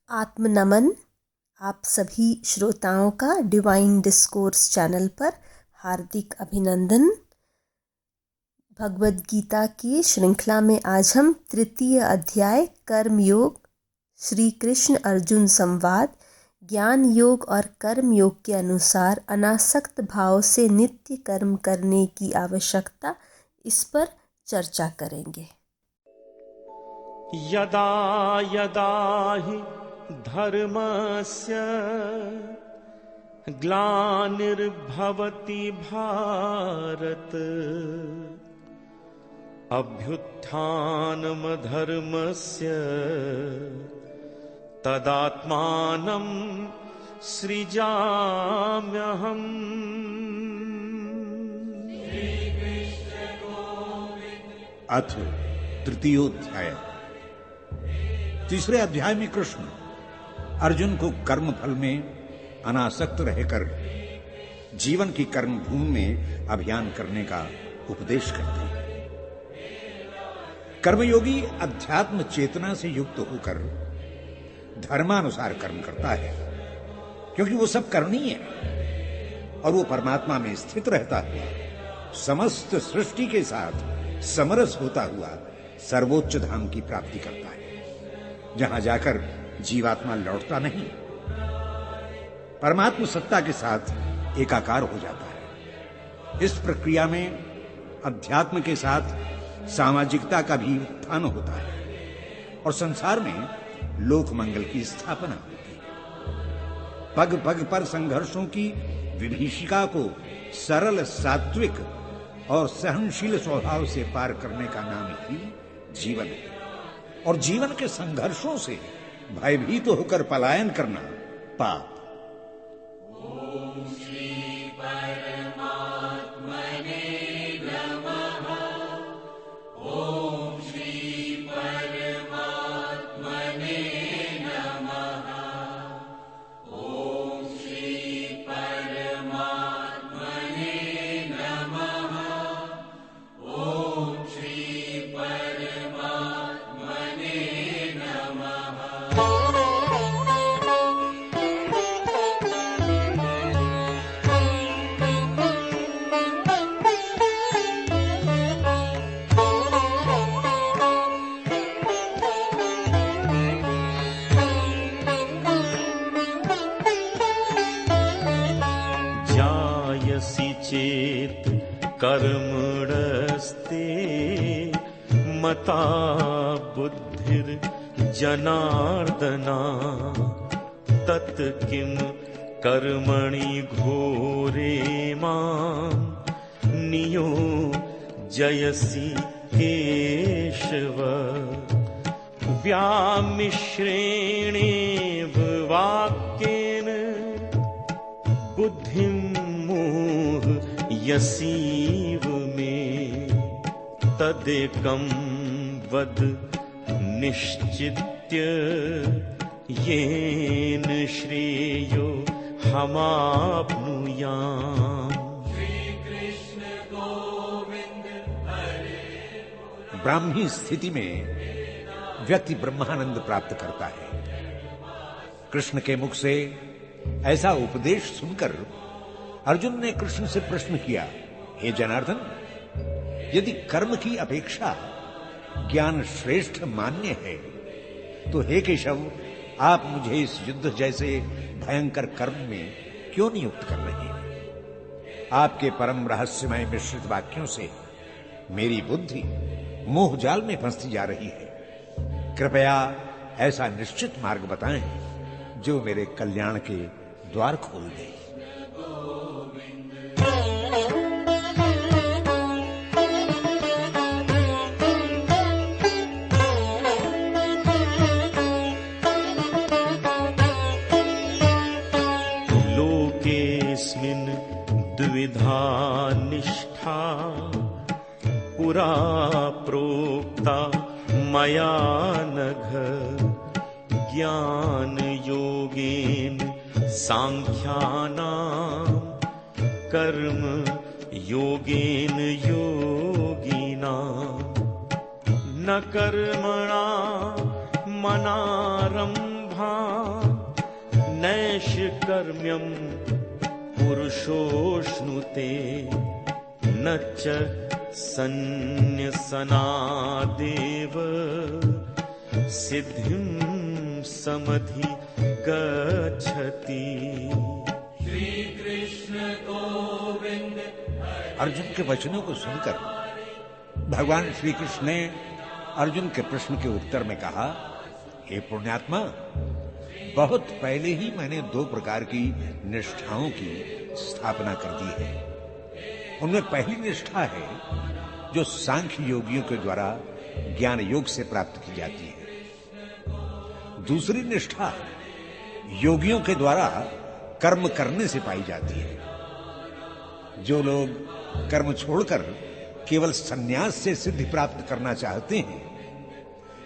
आत्मनमन। आप सभी श्रोताओं का डिवाइन डिस्कोर्स चैनल पर हार्दिक अभिनंदन। भगवद गीता की श्रृंखला में आज हम तृतीय अध्याय कर्म योग, श्री कृष्ण अर्जुन संवाद, ज्ञान योग और कर्म योग के अनुसार अनासक्त भाव से नित्य कर्म करने की आवश्यकता, इस पर चर्चा करेंगे। यदा यदा हि धर्मस्य ग्लानिर्भवति भारत अभ्युत्थानमधर्मस्य तदात्मानं सृजाम्यहम्। अथ तृतीयोध्याय। तीसरे अध्याय में कृष्ण अर्जुन को कर्म फल में अनासक्त रहकर जीवन की कर्म भूमि में अभियान करने का उपदेश करते हैं। कर्मयोगी अध्यात्म चेतना से युक्त होकर धर्मानुसार कर्म करता है, क्योंकि वो सब करनी है और वो परमात्मा में स्थित रहता है। समस्त सृष्टि के साथ समरस होता हुआ सर्वोच्च धाम की प्राप्ति करता है, जहां जाकर जीवात्मा लौटता नहीं, परमात्मा सत्ता के साथ एकाकार हो जाता है। इस प्रक्रिया में अध्यात्म के साथ सामाजिकता का भी उत्थान होता है और संसार में लोक मंगल की स्थापना होती है। पग पग पर संघर्षों की विभीषिका को सरल, सात्विक और सहनशील स्वभाव से पार करने का नाम ही जीवन है, और जीवन के संघर्षों से भयभीत होकर पलायन करना पाप। ओम श्री परमात्मने नमः। ओम श्री परमात्मने नमः। ओम श्री परमात्मने नमः। ओम श्री परमात्मने नमः। जायसि चेत् कर्मणस्ते मता बुद्धिर्जनार्दना तत् किं कर्मणि घोरे मां नियोजयसि केशव। व्यामिश्रेणेव वाक्येन बुद्धिं मोहयसीव मे तदेकं वद निश्चित्य येन श्रेयो हमाप्नुयाम्। ब्राह्मी स्थिति में व्यक्ति ब्रह्मानंद प्राप्त करता है। कृष्ण के मुख से ऐसा उपदेश सुनकर अर्जुन ने कृष्ण से प्रश्न किया, हे जनार्दन, यदि कर्म की अपेक्षा ज्ञान श्रेष्ठ मान्य है तो हे केशव, आप मुझे इस युद्ध जैसे भयंकर कर्म में क्यों नियुक्त कर रहे हैं? आपके परम रहस्यमय मिश्रित वाक्यों से मेरी बुद्धि मोह जाल में फंसती जा रही है। कृपया ऐसा निश्चित मार्ग बताएं जो मेरे कल्याण के द्वार खोल दे। लोकेस्मिन् द्विधा निष्ठा पुरा प्रोक्ता मया नघ। ज्ञान योगेन सांख्यानां कर्म योगेन योगिनां न कर्मणा मनारंभ नैष्कर्म्यं पुरुषोऽश्नुते न च सन्न्यसनादेव सिद्धिं समधिगच्छति। अर्जुन के वचनों को सुनकर भगवान श्री कृष्ण ने अर्जुन के प्रश्न के उत्तर में कहा, हे पुण्यात्मा, बहुत पहले ही मैंने 2 प्रकार की निष्ठाओं की स्थापना कर दी है। उनमें पहली निष्ठा है जो सांख्य योगियों के द्वारा ज्ञान योग से प्राप्त की जाती है। दूसरी निष्ठा योगियों के द्वारा कर्म करने से पाई जाती है। जो लोग कर्म छोड़कर केवल संन्यास से सिद्धि प्राप्त करना चाहते हैं,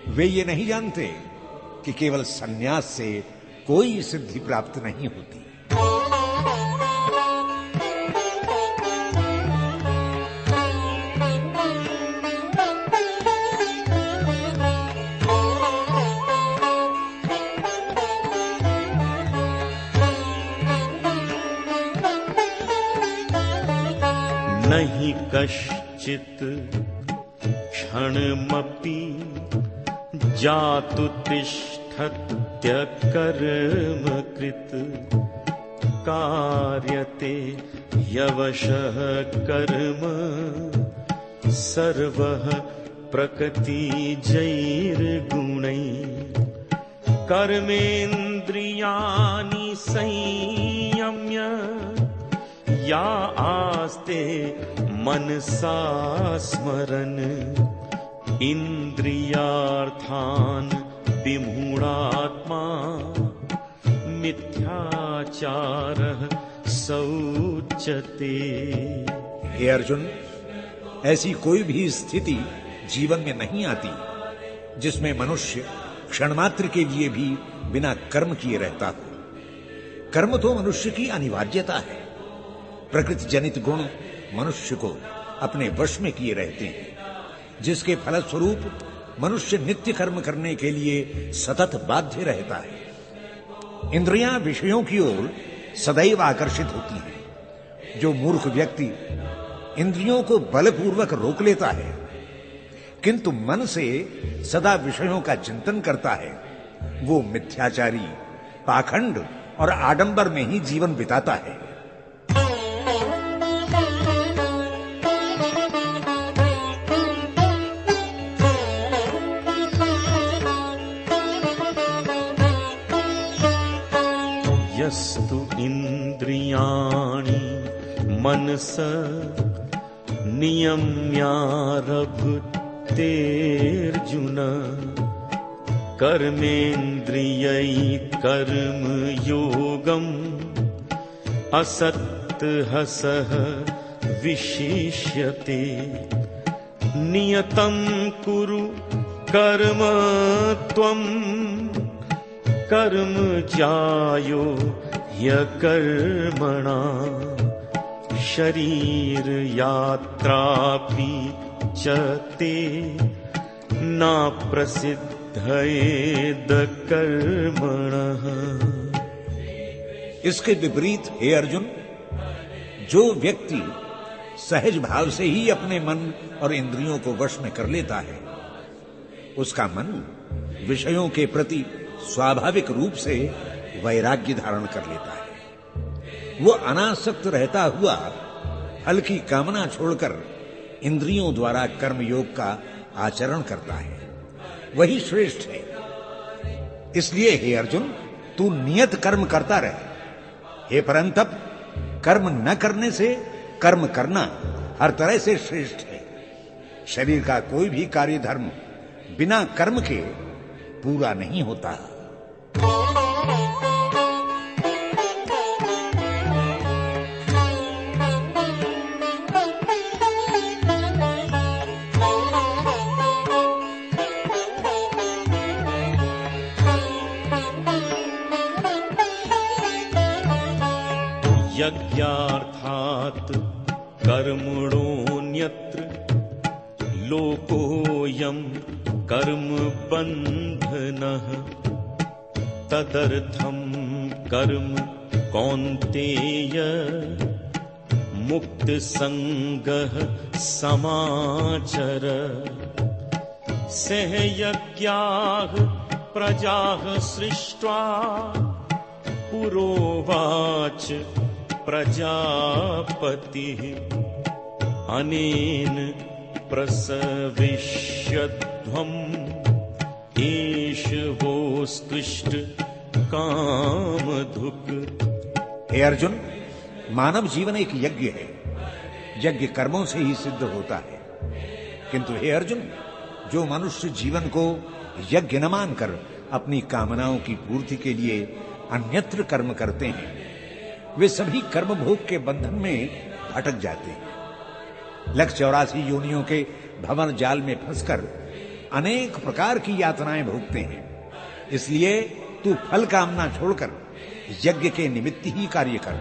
वे ये नहीं जानते कि केवल संन्यास से कोई सिद्धि प्राप्त नहीं होती। नहि कश्चित् क्षणमपि जातु तिष्ठत्यकर्म कृत् कार्यते यवशः कर्म सर्वः प्रकृतिजैर्गुणैः कर्मेन्द्रियाणि संयम्य या आस्ते मनसा स्मरन् इंद्रियार्थान् विमूढात्मा मिथ्याचारः सौच्यते। हे अर्जुन, ऐसी कोई भी स्थिति जीवन में नहीं आती जिसमें मनुष्य क्षण मात्र के लिए भी बिना कर्म किए रहता हो। कर्म तो मनुष्य की अनिवार्यता है। प्रकृति जनित गुण मनुष्य को अपने वश में किए रहते हैं, जिसके फलस्वरूप मनुष्य नित्य कर्म करने के लिए सतत बाध्य रहता है। इंद्रियां विषयों की ओर सदैव आकर्षित होती हैं। जो मूर्ख व्यक्ति इंद्रियों को बलपूर्वक रोक लेता है किंतु मन से सदा विषयों का चिंतन करता है, वो मिथ्याचारी, पाखंड और आडंबर में ही जीवन बिताता है। यस्तु इंद्रियाणि मनस नियम्यारभतेऽर्जुन कर्मेन्द्रियै कर्म योगम् असक्तः विशिष्यते। नियतं कुरु कर्म त्वं कर्म ज्यायो ह्यकर्मणा शरीर यात्रापि च ते न प्रसिद्धयेद कर्मणः। इसके विपरीत हे अर्जुन, जो व्यक्ति सहज भाव से ही अपने मन और इंद्रियों को वश में कर लेता है, उसका मन विषयों के प्रति स्वाभाविक रूप से वैराग्य धारण कर लेता है। वो अनासक्त रहता हुआ फल की कामना छोड़कर इंद्रियों द्वारा कर्मयोग का आचरण करता है, वही श्रेष्ठ है। इसलिए हे अर्जुन, तू नियत कर्म करता रहे। हे परंतप, कर्म न करने से कर्म करना हर तरह से श्रेष्ठ है। शरीर का कोई भी कार्य धर्म बिना कर्म के पूरा नहीं होता। यज्ञार्थात् कर्मणोऽन्यत्र लोकोऽयं कर्म बन्धनः तदर्थं कर्म कौन्तेय मुक्तसङ्गः समाचर सहयज्ञाः प्रजाः सृष्ट्वा पुरोवाच प्रजापतिः अनेन प्रसविष्यध्वम् एष वोत्कृष्ट कामधुक्। हे अर्जुन, मानव जीवन एक यज्ञ है। यज्ञ कर्मों से ही सिद्ध होता है। किंतु हे अर्जुन, जो मनुष्य जीवन को यज्ञ न मानकर अपनी कामनाओं की पूर्ति के लिए अन्यत्र कर्म करते हैं, वे सभी कर्म भोग के बंधन में भटक जाते हैं। 184 योनियों के भंवर जाल में फंसकर अनेक प्रकार की यातनाएं भोगते हैं। इसलिए तू फल कामना छोड़कर यज्ञ के निमित्त ही कार्य कर।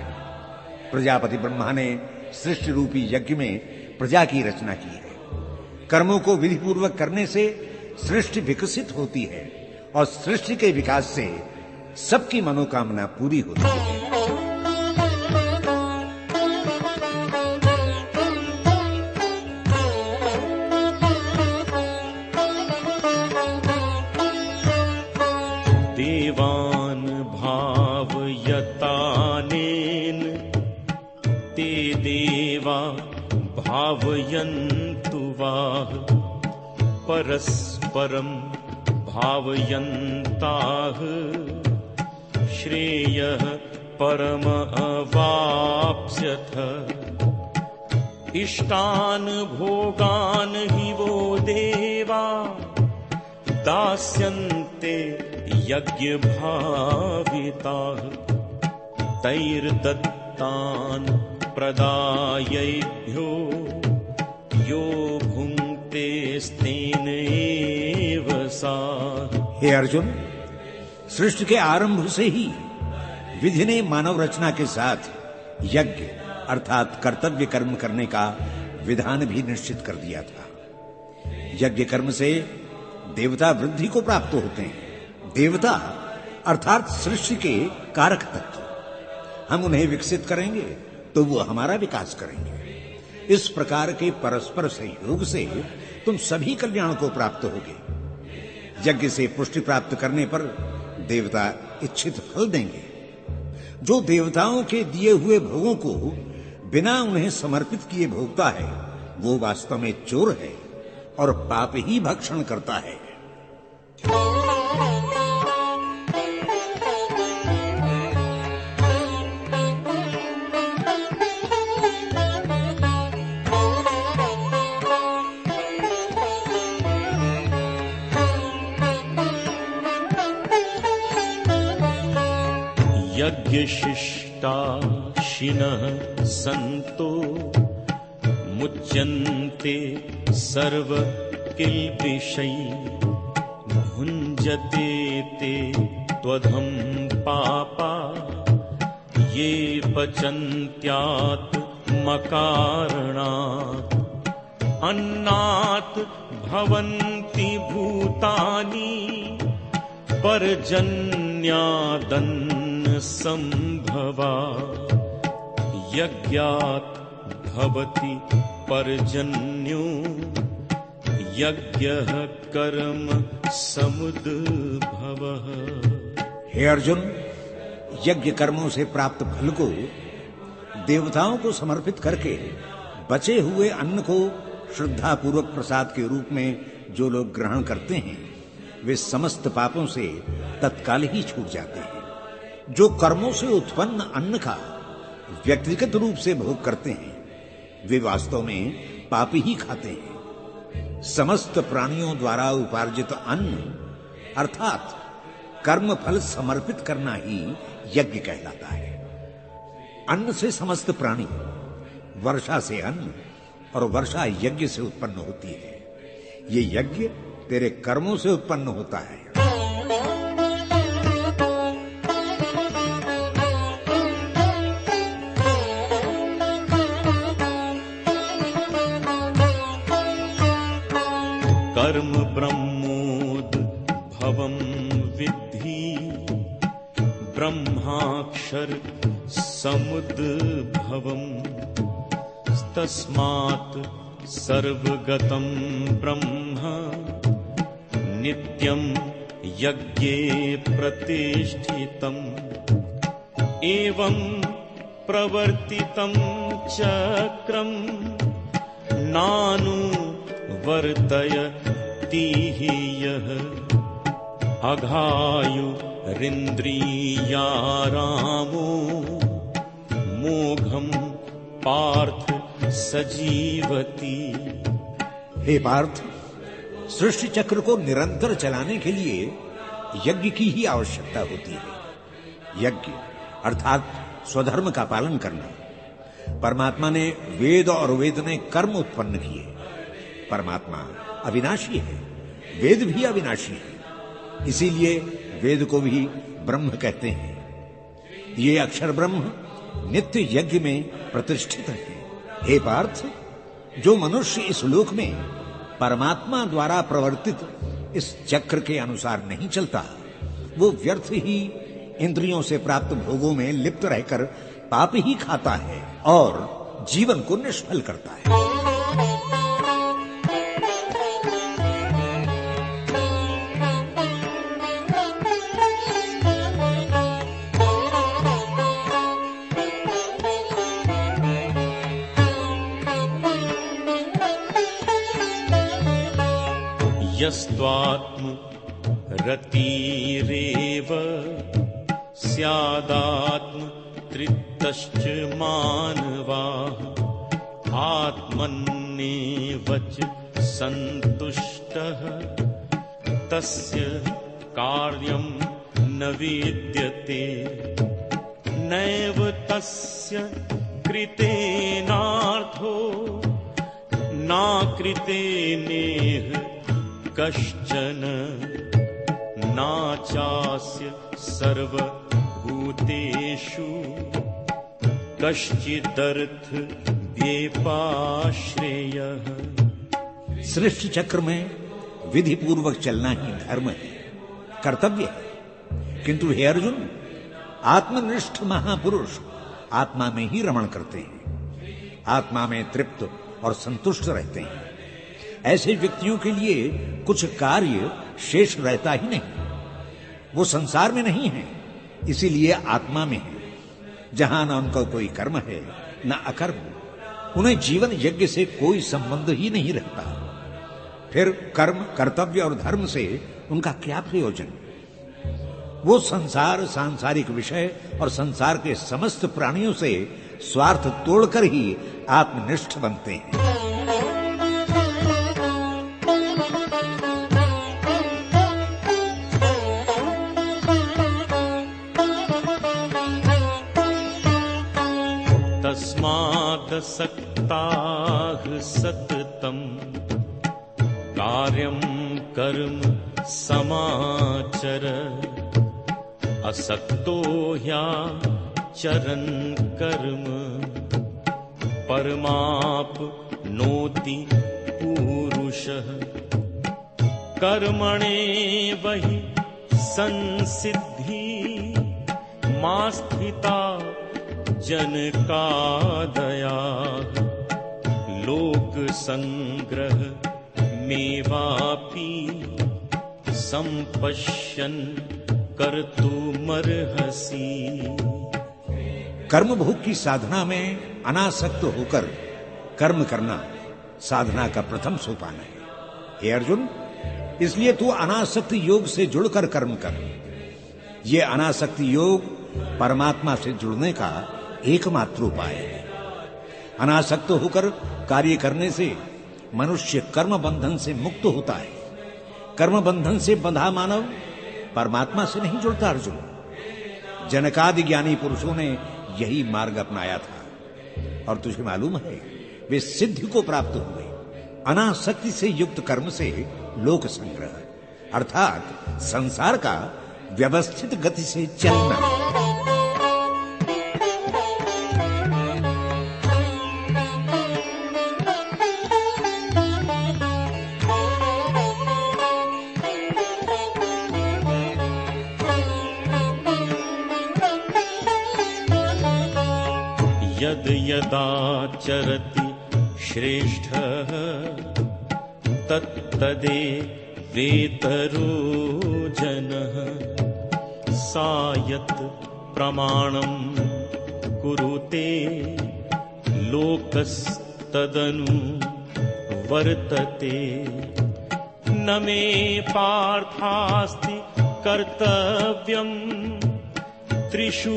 प्रजापति ब्रह्मा ने सृष्टि रूपी यज्ञ में प्रजा की रचना की है। कर्मों को विधिपूर्वक करने से सृष्टि विकसित होती है और सृष्टि के विकास से सबकी मनोकामना पूरी होती है। देवान् भावयतानेन ते देवा भावयन्तु वाः परस्परं भावयन्ताः श्रेयः परमवाप्स्यथ इष्टान् भोगान् हि वो देवा दास्यन्ते यज्ञभाविताः तैर्दत्तान् प्रदायैभ्यो यो भुङ्क्ते स्तेनैव सः। हे अर्जुन, सृष्टि के आरंभ से ही विधि ने मानव रचना के साथ यज्ञ अर्थात कर्तव्य कर्म करने का विधान भी निश्चित कर दिया था। यज्ञ कर्म से देवता वृद्धि को प्राप्त होते हैं। देवता अर्थात सृष्टि के कारक तत्व। हम उन्हें विकसित करेंगे तो वो हमारा विकास करेंगे। इस प्रकार के परस्पर सहयोग से तुम सभी कल्याण को प्राप्त होगे। यज्ञ से पुष्टि प्राप्त करने पर देवता इच्छित फल देंगे। जो देवताओं के दिए हुए भोगों को बिना उन्हें समर्पित किए भोगता है, वो वास्तव में चोर है और पाप ही भक्षण करता है। यज्ञशिष्टाशिनः सन्तो मुच्यन्ते सर्वकिल्बिषैः भुञ्जते ते त्वधं पापा ये पचन्त्यात्मकारणात् अन्नात् भवन्ति भूतानि पर्जन्यादन्न संभवा यज्ञात् भवति पर्जन्यो यज्ञः कर्म समुद्भवः। हे अर्जुन, यज्ञ कर्मों से प्राप्त फल को देवताओं को समर्पित करके बचे हुए अन्न को श्रद्धा पूर्वक प्रसाद के रूप में जो लोग ग्रहण करते हैं, वे समस्त पापों से तत्काल ही छूट जाते हैं। जो कर्मों से उत्पन्न अन्न का व्यक्तिगत रूप से भोग करते हैं, वे वास्तव में पाप ही खाते हैं। समस्त प्राणियों द्वारा उपार्जित अन्न अर्थात कर्म फल समर्पित करना ही यज्ञ कहलाता है। अन्न से समस्त प्राणी, वर्षा से अन्न और वर्षा यज्ञ से उत्पन्न होती है। ये यज्ञ तेरे कर्मों से उत्पन्न होता है। कर्म ब्रह्मोद्भवं विद्धि ब्रह्माक्षर समुद्भवम् तस्मात् सर्वगतं ब्रह्म नित्यं यज्ञे प्रतिष्ठितम् एवं प्रवर्तितं चक्रम् नानुवर्तयति हि यः अघायुरिन्द्रियारामो मोघं पार्थ सजीवति। हे पार्थ, सृष्टि चक्र को निरंतर चलाने के लिए यज्ञ की ही आवश्यकता होती है। यज्ञ अर्थात स्वधर्म का पालन करना। परमात्मा ने वेद और वेद ने कर्म उत्पन्न किए। परमात्मा अविनाशी है, वेद भी अविनाशी है, इसीलिए वेद को भी ब्रह्म कहते हैं। ये अक्षर ब्रह्म नित्य यज्ञ में प्रतिष्ठित है। हे पार्थ, जो मनुष्य इस लोक में परमात्मा द्वारा प्रवर्तित इस चक्र के अनुसार नहीं चलता, वो व्यर्थ ही इंद्रियों से प्राप्त भोगों में लिप्त रहकर पाप ही खाता है और जीवन को निष्फल करता है। यस्त्वात्म रतिरेव स्यादात्म तृप्तश्च मानवाः आत्मन्नेवच सन्तुष्टः तस्य कार्यं न विद्यते नैव तस्य कृतेनार्थो नाकृतेनेह कश्चन नाचास्य सर्वभूतेषु कश्चिदर्थ व्यपाश्रेयः। सृष्टि चक्र में विधि पूर्वक चलना ही धर्म है, कर्तव्य है। किंतु हे अर्जुन, आत्मनिष्ठ महापुरुष आत्मा में ही रमण करते हैं, आत्मा में तृप्त और संतुष्ट रहते हैं। ऐसे व्यक्तियों के लिए कुछ कार्य शेष रहता ही नहीं। वो संसार में नहीं है, इसीलिए आत्मा में है, जहां न उनका कोई कर्म है न अकर्म। उन्हें जीवन यज्ञ से कोई संबंध ही नहीं रहता। फिर कर्म, कर्तव्य और धर्म से उनका क्या प्रयोजन? वो संसार, सांसारिक विषय और संसार के समस्त प्राणियों से स्वार्थ तोड़कर ही आत्मनिष्ठ बनते हैं। तस्मादसक्ताः सततम् कार्यं कर्म समाचर असक्तो ह्याचरन् कर्म परमाप्नोति पूरुषः कर्मणेव हि संसिद्धि मा स्थिता जनकादया लोक संग्रह मेवापि संपश्यन् कर्तुमर्हसि। कर्म भोग की साधना में अनासक्त होकर कर्म करना साधना का प्रथम सोपान है। हे अर्जुन, इसलिए तू अनासक्त योग से जुड़कर कर्म कर। ये अनासक्त योग परमात्मा से जुड़ने का एकमात्र उपाय है। अनासक्त होकर कार्य करने से मनुष्य कर्म बंधन से मुक्त होता है। कर्म बंधन से बंधा मानव परमात्मा से नहीं जुड़ता। अर्जुन, जनकादि ज्ञानी पुरुषों ने यही मार्ग अपनाया था और तुझे मालूम है वे सिद्धि को प्राप्त हुए। अनासक्ति से युक्त कर्म से लोक संग्रह अर्थात संसार का व्यवस्थित गति से चलना। यद यदाचरति श्रेष्ठः तत्तदेवेतरो जनः सायत् प्रमाणं कुरुते लोकस्तदनु वर्तते न मे पार्थास्ति कर्तव्यं त्रिषु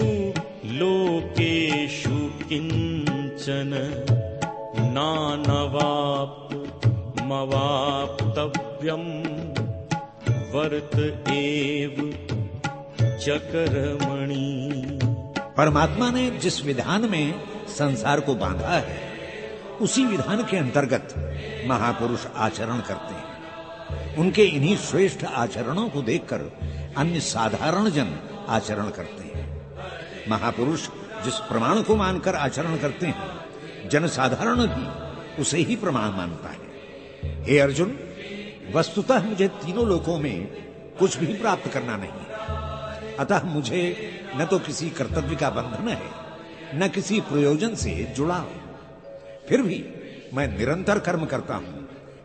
लोकेषु किंचन नानवाप्तमवाप्तव्यं वर्त एव च कर्मणि। परमात्मा ने जिस विधान में संसार को बांधा है उसी विधान के अंतर्गत महापुरुष आचरण करते हैं। उनके इन्हीं श्रेष्ठ आचरणों को देखकर अन्य साधारण जन आचरण करते हैं। महापुरुष जिस प्रमाण को मानकर आचरण करते हैं जनसाधारण भी उसे ही प्रमाण मानता है। हे अर्जुन, वस्तुतः मुझे तीनों लोकों में कुछ भी प्राप्त करना नहीं है, अतः मुझे न तो किसी कर्तव्य का बंधन है न किसी प्रयोजन से जुड़ा हूं। फिर भी मैं निरंतर कर्म करता हूं,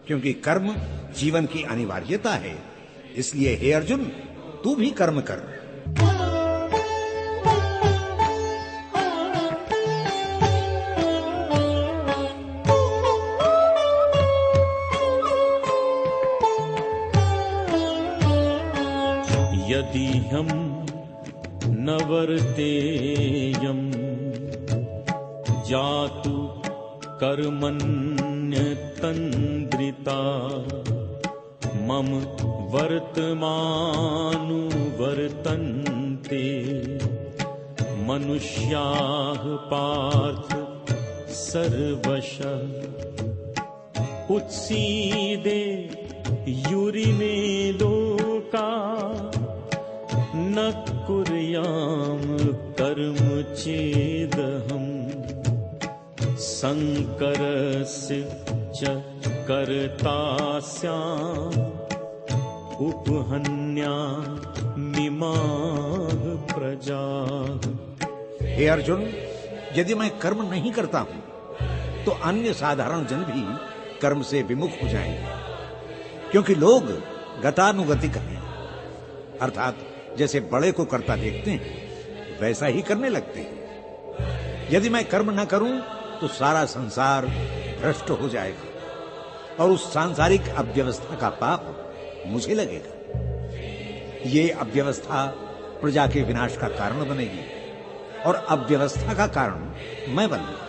क्योंकि कर्म जीवन की अनिवार्यता है। इसलिए हे अर्जुन, तू भी कर्म कर। यदि हम न वर्तेयं जातु कर्मण्यतन्द्रिता मम वर्तमानुवर्तन्ते मनुष्याः पार्थ सर्वशः उत्सीदे युरिमे लोका न कुर्याम कर्म चेदहम् संकरस्य च कर्ता स्याम् उपहन्यामिमाः प्रजाः। हे अर्जुन, यदि मैं कर्म नहीं करता हूं तो अन्य साधारण जन भी कर्म से विमुख हो जाएंगे, क्योंकि लोग गतानुगतिक हैं, अर्थात जैसे बड़े को करता देखते हैं वैसा ही करने लगते हैं। यदि मैं कर्म न करूं तो सारा संसार भ्रष्ट हो जाएगा और उस सांसारिक अव्यवस्था का पाप मुझे लगेगा। ये अव्यवस्था प्रजा के विनाश का कारण बनेगी और अव्यवस्था का कारण मैं बनूंगा।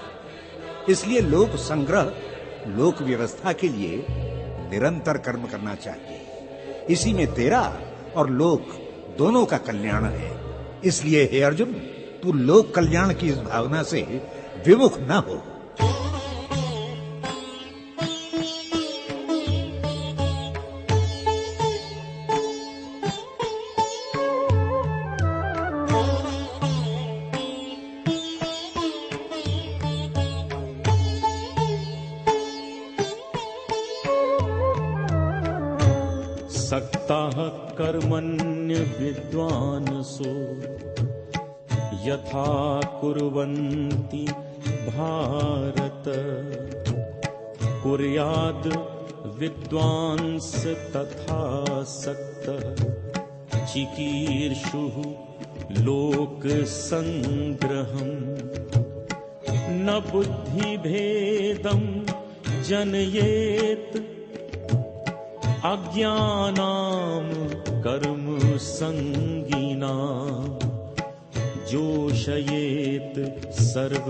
इसलिए लोक संग्रह, लोक व्यवस्था के लिए निरंतर कर्म करना चाहिए। इसी में तेरा और लोक दोनों का कल्याण है। इसलिए हे अर्जुन, तू लोक कल्याण की इस भावना से विमुख न हो। सक्ताः कर्मण्य विद्वांसो यथा कुर्वन्ति भारत कुर्याद् विद्वांस तथा सक्तः चिकीर्षुः लोक संग्रहम् न बुद्धिभेदं जनयेत् अज्ञानां कर्म संगीना जोषयेत् सर्व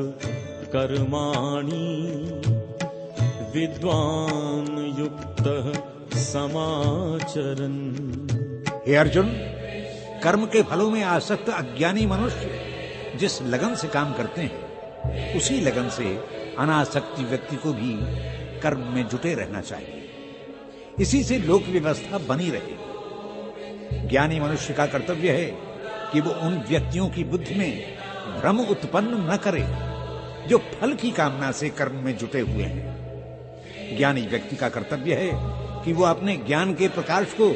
कर्माणि विद्वान् युक्तः समाचरन्। हे अर्जुन, कर्म के फलों में आसक्त अज्ञानी मनुष्य जिस लगन से काम करते हैं उसी लगन से अनासक्ति व्यक्ति को भी कर्म में जुटे रहना चाहिए। इसी से लोक व्यवस्था बनी रहे। ज्ञानी मनुष्य का कर्तव्य है कि वो उन व्यक्तियों की बुद्धि में भ्रम उत्पन्न न करे जो फल की कामना से कर्म में जुटे हुए हैं। ज्ञानी व्यक्ति का कर्तव्य है कि वो अपने ज्ञान के प्रकाश को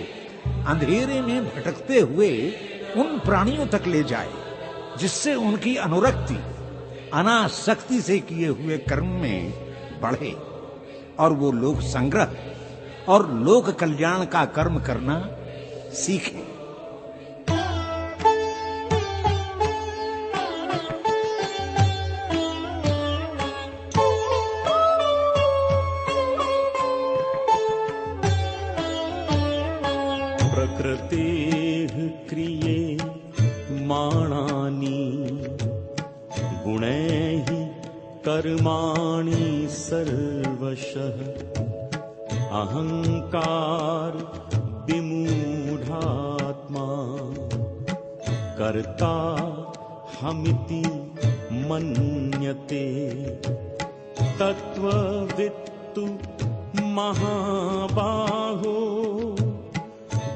अंधेरे में भटकते हुए उन प्राणियों तक ले जाए जिससे उनकी अनुरक्ति अनासक्ति से किए हुए कर्म में बढ़े और वो लोक संग्रह और लोक कल्याण का कर्म करना सीखे। प्रकृतेः क्रिये माणानि गुणैः कर्माणि सर्वशः अहंकार विमूढ़ात्मा कर्ता हमिति मन्यते तत्त्ववित्तु महाबाहो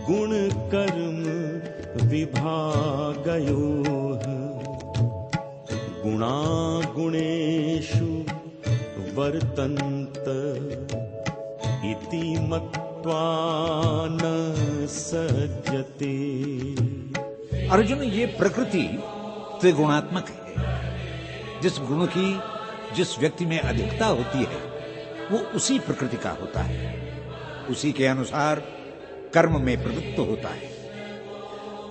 गुण कर्म विभागयोः गुणागुणेषु वर्तन्त इति मत्वा न सज्जते। अर्जुन, ये प्रकृति त्रिगुणात्मक है। जिस गुण की जिस व्यक्ति में अधिकता होती है वो उसी प्रकृति का होता है, उसी के अनुसार कर्म में प्रवृत्त होता है।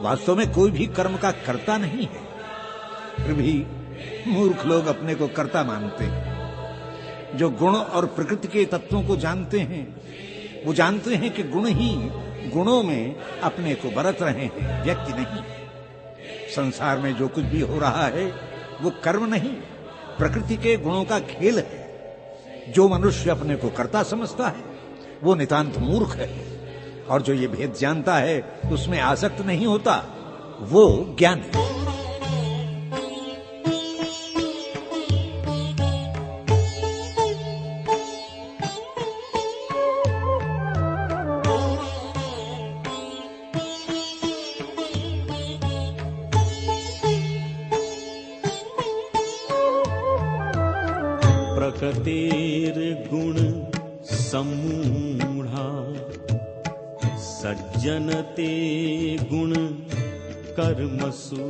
वास्तव में कोई भी कर्म का कर्ता नहीं है, फिर भी मूर्ख लोग अपने को कर्ता मानते हैं। जो गुण और प्रकृति के तत्वों को जानते हैं वो जानते हैं कि गुण ही गुणों में अपने को बरत रहे हैं, व्यक्ति नहीं। संसार में जो कुछ भी हो रहा है वो कर्म नहीं, प्रकृति के गुणों का खेल है। जो मनुष्य अपने को कर्ता समझता है वो नितांत मूर्ख है, और जो ये भेद जानता है उसमें आसक्त नहीं होता वो ज्ञानी है। प्रकृतिर्गुण सम्मूढ़ा सज्जनते गुण कर्मसु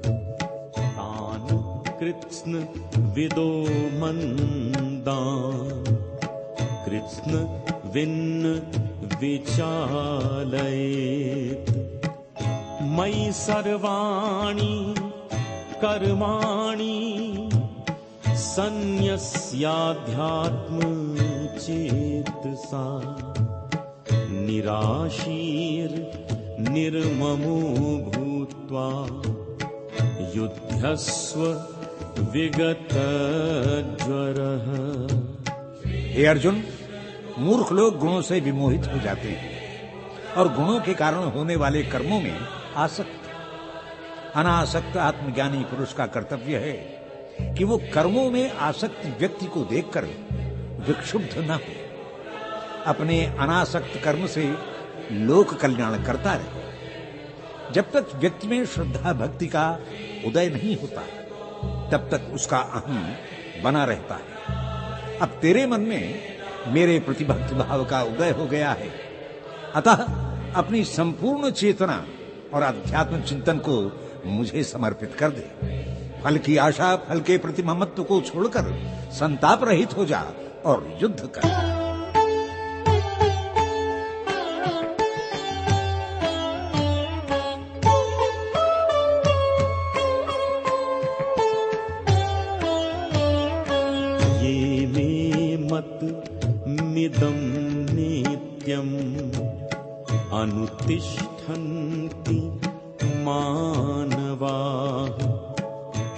तान् कृत्स्न विदो मन्दान् कृत्स्न विन्न विचालयेत् मयि सर्वाणि कर्माणि सन्न्यस्याध्यात्म चेतसा निराशीर निर्ममो भूत्वा युध्यस्व विगतज्वरः। हे अर्जुन, मूर्ख लोग गुणों से विमोहित हो जाते हैं और गुणों के कारण होने वाले कर्मों में आसक्त। अनासक्त आत्मज्ञानी पुरुष का कर्तव्य है कि वो कर्मों में आसक्त व्यक्ति को देखकर विक्षुब्ध न हो, अपने अनासक्त कर्म से लोक कल्याण करता रहे। जब तक व्यक्ति में श्रद्धा भक्ति का उदय नहीं होता तब तक उसका अहम बना रहता है। अब तेरे मन में मेरे प्रति भक्ति भाव का उदय हो गया है, अतः अपनी संपूर्ण चेतना और अध्यात्म चिंतन को मुझे समर्पित कर दे। फल की आशा, फल के प्रति ममत्व को छोड़कर संताप रहित हो जा और युद्ध कर। ये मे मत मिदं नित्यम् अनुतिष्ठन्ति मानवाः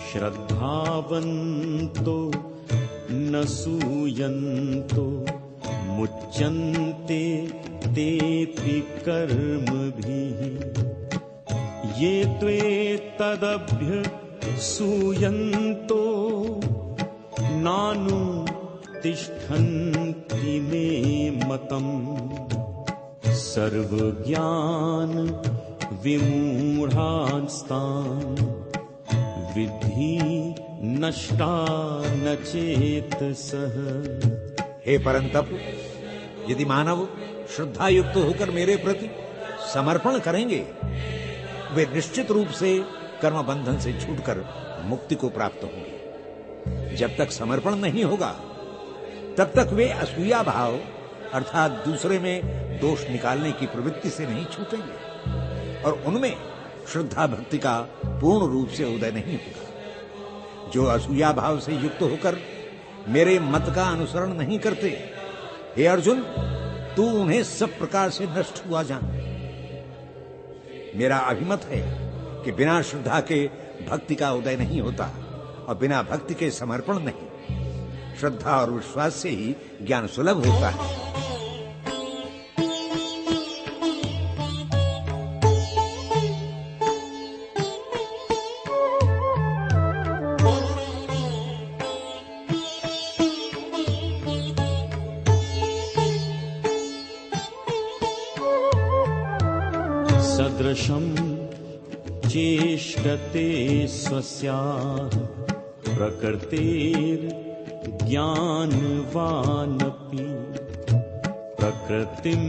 श्रद्धावन्तो न सूयन्तो मुच्यन्ते तेऽपि कर्मभिः ये त्वेतदभ्यसूयन्तो नानुतिष्ठन्ति मे मतम् सर्वज्ञान विमूढ़ांस्तान् विद्धि नष्टा न चेतसः। हे परंतप, यदि मानव श्रद्धा युक्त होकर मेरे प्रति समर्पण करेंगे वे निश्चित रूप से कर्म बंधन से छूटकर मुक्ति को प्राप्त होंगे। जब तक समर्पण नहीं होगा तब तक वे असूया भाव अर्थात दूसरे में दोष निकालने की प्रवृत्ति से नहीं छूटेंगे और उनमें श्रद्धा भक्ति का पूर्ण रूप से उदय नहीं होगा। जो असूया भाव से युक्त होकर मेरे मत का अनुसरण नहीं करते, हे अर्जुन, तू उन्हें सब प्रकार से नष्ट हुआ जान। मेरा अभिमत है कि बिना श्रद्धा के भक्ति का उदय नहीं होता और बिना भक्ति के समर्पण नहीं। श्रद्धा और विश्वास से ही ज्ञान सुलभ होता है। सदृशं चेष्टते स्वस्याः प्रकृतिर्ज्ञानवानपि प्रकृतिं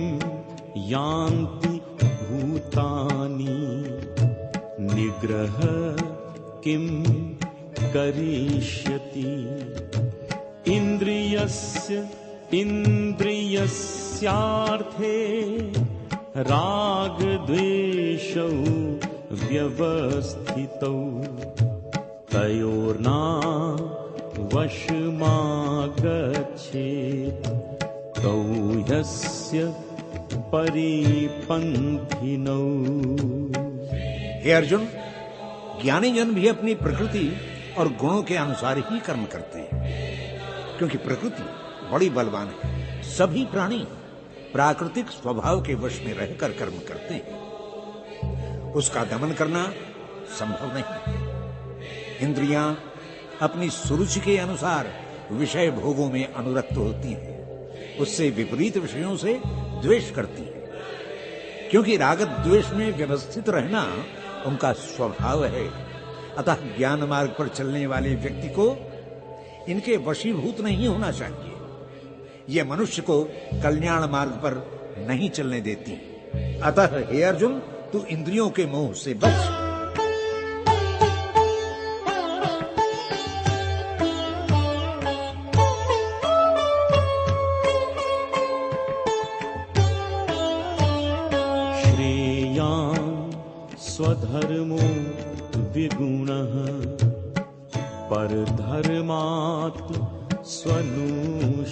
यान्ति भूतानि निग्रह किं करिष्यति इन्द्रियस्यार्थे राग द्वेषौ व्यवस्थितौ तयोर्ना वशमागच्छेत् तौ ह्यस्य परिपन्थिनौ। हे अर्जुन, ज्ञानी जन भी अपनी प्रकृति और गुणों के अनुसार ही कर्म करते हैं, क्योंकि प्रकृति बड़ी बलवान है। सभी प्राणी प्राकृतिक स्वभाव के वश में रहकर कर्म करते हैं, उसका दमन करना संभव नहीं। इंद्रियां अपनी सुरुचि के अनुसार विषय भोगों में अनुरक्त होती हैं, उससे विपरीत विषयों से द्वेष करती हैं, क्योंकि रागत द्वेष में व्यवस्थित रहना उनका स्वभाव है। अतः ज्ञान मार्ग पर चलने वाले व्यक्ति को इनके वशीभूत नहीं होना चाहिए। ये मनुष्य को कल्याण मार्ग पर नहीं चलने देती। अतः हे अर्जुन, तू इंद्रियों के मोह से बच। श्रेयान् स्वधर्मो विगुणः परधर्मात् स्वनुष्ठितात्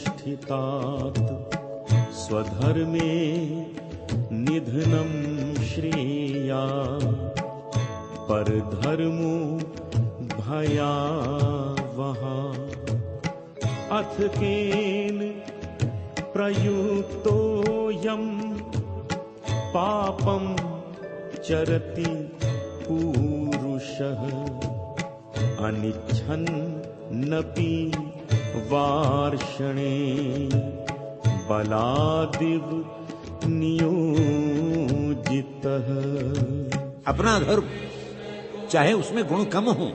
स्वधर्मे निधनं श्रेयाः परधर्मो भयावहः अथ केन प्रयुक्तोऽयं पापं चरति पूरुषः अनिच्छन्नपि वार्षणे बलादिव नियोजितः। अपना धर्म चाहे उसमें गुण कम हो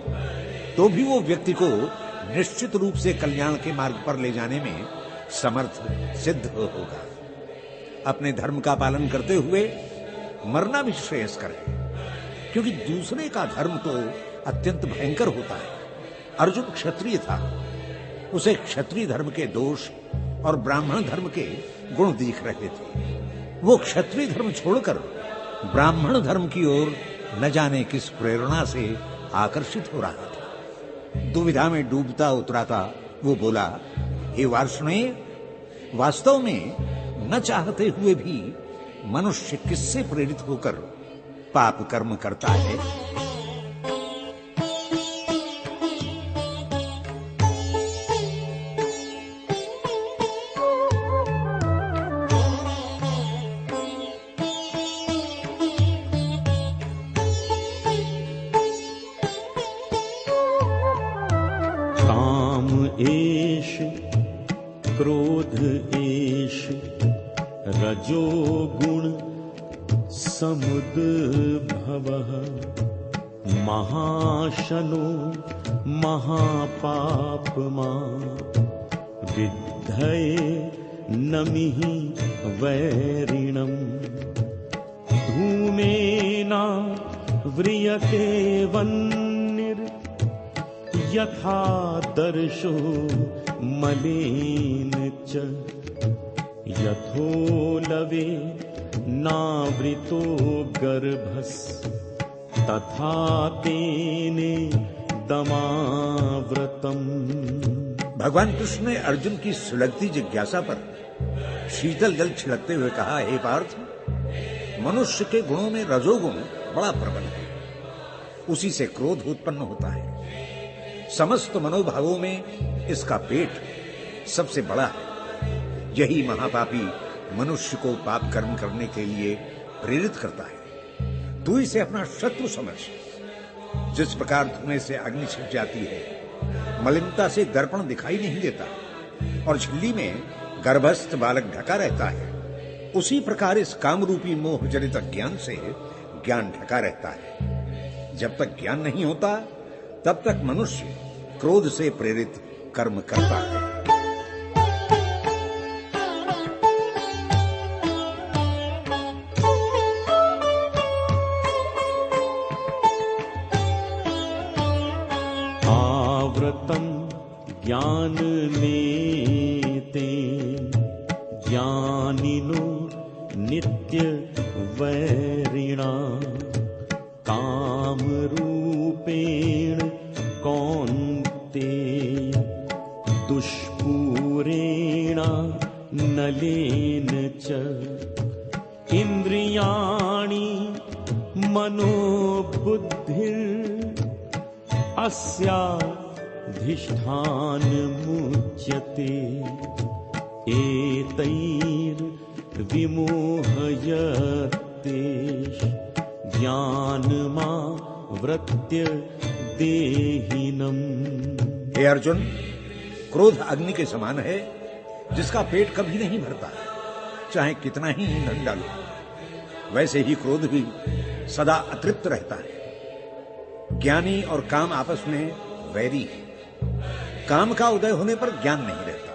तो भी वो व्यक्ति को निश्चित रूप से कल्याण के मार्ग पर ले जाने में समर्थ सिद्ध होगा। अपने धर्म का पालन करते हुए मरना भी श्रेयस्कर है, क्योंकि दूसरे का धर्म तो अत्यंत भयंकर होता है। अर्जुन क्षत्रिय था, उसे क्षत्रिय धर्म के दोष और ब्राह्मण धर्म के गुण दिख रहे थे। वो क्षत्रिय धर्म छोड़कर ब्राह्मण धर्म की ओर न जाने किस प्रेरणा से आकर्षित हो रहा था। दुविधा में डूबता उतराता वो बोला, हे वार्ष्णेय, वास्तव में न चाहते हुए भी मनुष्य किससे प्रेरित होकर पाप कर्म करता है? काम एष क्रोध एष रजोगुण समुद्भवः महाशनो महापापमा विद्धये नमिः वैरिणम् धूमेना व्रियते वह्निर् यथा दर्शो मलेन च यथोलवे नावृतो गर्भस् तथा तेने दमाव्रतम्। भगवान कृष्ण ने अर्जुन की सुलगती जिज्ञासा पर शीतल जल छिड़कते हुए कहा, हे पार्थ, मनुष्य के गुणों में रजोगुण बड़ा प्रबल है, उसी से क्रोध उत्पन्न होता है। समस्त मनोभावों में इसका पेट सबसे बड़ा है। यही महापापी मनुष्य को पाप कर्म करने के लिए प्रेरित करता है। तू इसे अपना शत्रु समझ। जिस प्रकार धुएं से अग्नि छिप जाती है, मलिनता से दर्पण दिखाई नहीं देता और झिल्ली में गर्भस्थ बालक ढका रहता है, उसी प्रकार इस कामरूपी मोह जनित ज्ञान से ज्ञान ढका रहता है। जब तक ज्ञान नहीं होता तब तक मनुष्य क्रोध से प्रेरित कर्म करता है। आवृतम ज्ञान नेते ज्ञानिनो नित्य वैरिणा काम रूपेण कौन्तेय दुष्पूरेण नलेन च इंद्रियाणि मनोबुद्धिर अस्याधिष्ठान मुच्यते एतैर् विमोहयतेष ज्ञानमावृत्य देहिनम्। हे अर्जुन, क्रोध अग्नि के समान है जिसका पेट कभी नहीं भरता, चाहे कितना ही ईंधन डालो। वैसे ही क्रोध भी सदा अतृप्त रहता है। ज्ञानी और काम आपस में वैरी है। काम का उदय होने पर ज्ञान नहीं रहता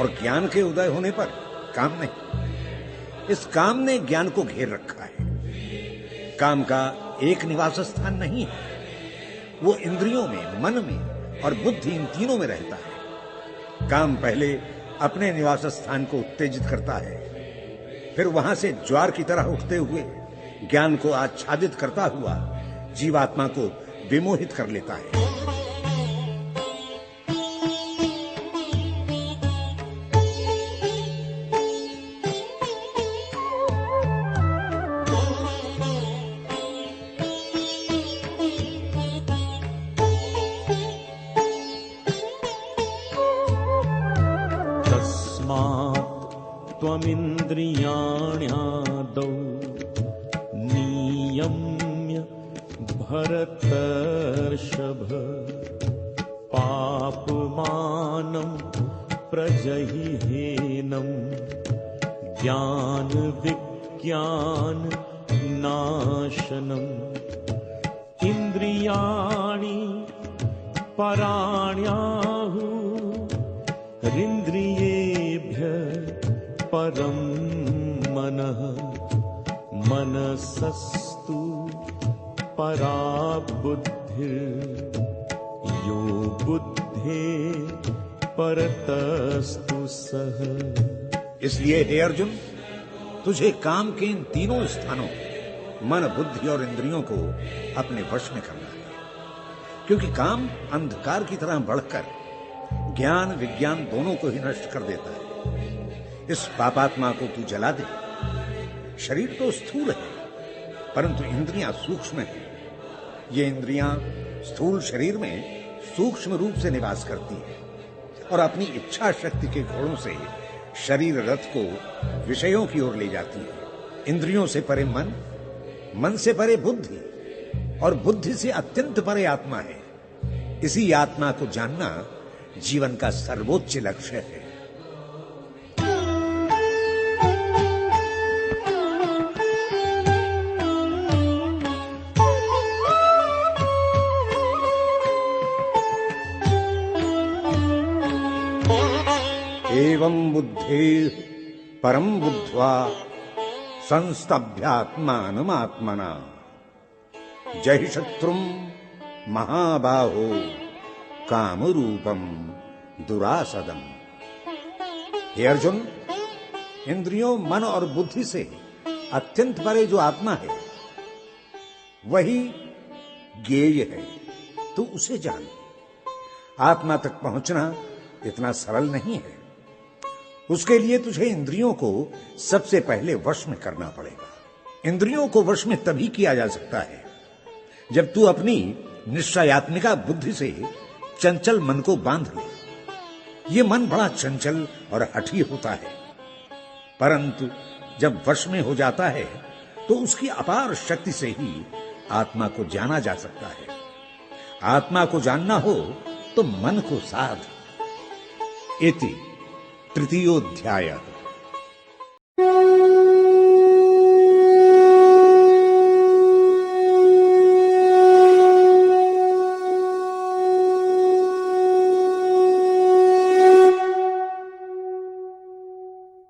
और ज्ञान के उदय होने पर काम नहीं। इस काम ने ज्ञान को घेर रखा है। काम का एक निवास स्थान नहीं है, वो इंद्रियों में, मन में और बुद्धि, इन तीनों में रहता है। काम पहले अपने निवास स्थान को उत्तेजित करता है, फिर वहां से ज्वार की तरह उठते हुए ज्ञान को आच्छादित करता हुआ जीवात्मा को विमोहित कर लेता है। त्वमिन्द्रियाण्यादौ नियम्य भरतर्षभ पापमानं प्रजहिहेनं ज्ञान विज्ञान नाशनम् इन्द्रियाणि पराण्याहु इंद्रियेभ्यः परम मनः मनसस्तु परा बुद्धिर् यो बुद्धे परतस्तु सः। इसलिए हे अर्जुन, तुझे काम के इन तीनों स्थानों मन, बुद्धि और इंद्रियों को अपने वश में करना है, क्योंकि काम अंधकार की तरह बढ़कर ज्ञान विज्ञान दोनों को ही नष्ट कर देता है। इस पापात्मा को तू जला दे। शरीर तो स्थूल है, परंतु इंद्रियां सूक्ष्म हैं। ये इंद्रियां स्थूल शरीर में सूक्ष्म रूप से निवास करती हैं और अपनी इच्छा शक्ति के घोड़ों से शरीर रथ को विषयों की ओर ले जाती है। इंद्रियों से परे मन, मन से परे बुद्धि और बुद्धि से अत्यंत परे आत्मा है। इसी आत्मा को जानना जीवन का सर्वोच्च लक्ष्य है। एवं बुद्धेः परम बुद्ध्वा संस्तभ्यात्मानमात्मना जहि शत्रुं महाबाहो काम रूपम दुरासदम। हे अर्जुन, इंद्रियों, मन और बुद्धि से अत्यंत परे जो आत्मा है वही ज्ञेय है, तू उसे जान। आत्मा तक पहुंचना इतना सरल नहीं है। उसके लिए तुझे इंद्रियों को सबसे पहले वश में करना पड़ेगा। इंद्रियों को वश में तभी किया जा सकता है जब तू अपनी निश्चयात्मिका बुद्धि से चंचल मन को बांध ले। ये मन बड़ा चंचल और हठी होता है, परंतु जब वश में हो जाता है तो उसकी अपार शक्ति से ही आत्मा को जाना जा सकता है। आत्मा को जानना हो तो मन को साध। इति तृतीयोध्याय।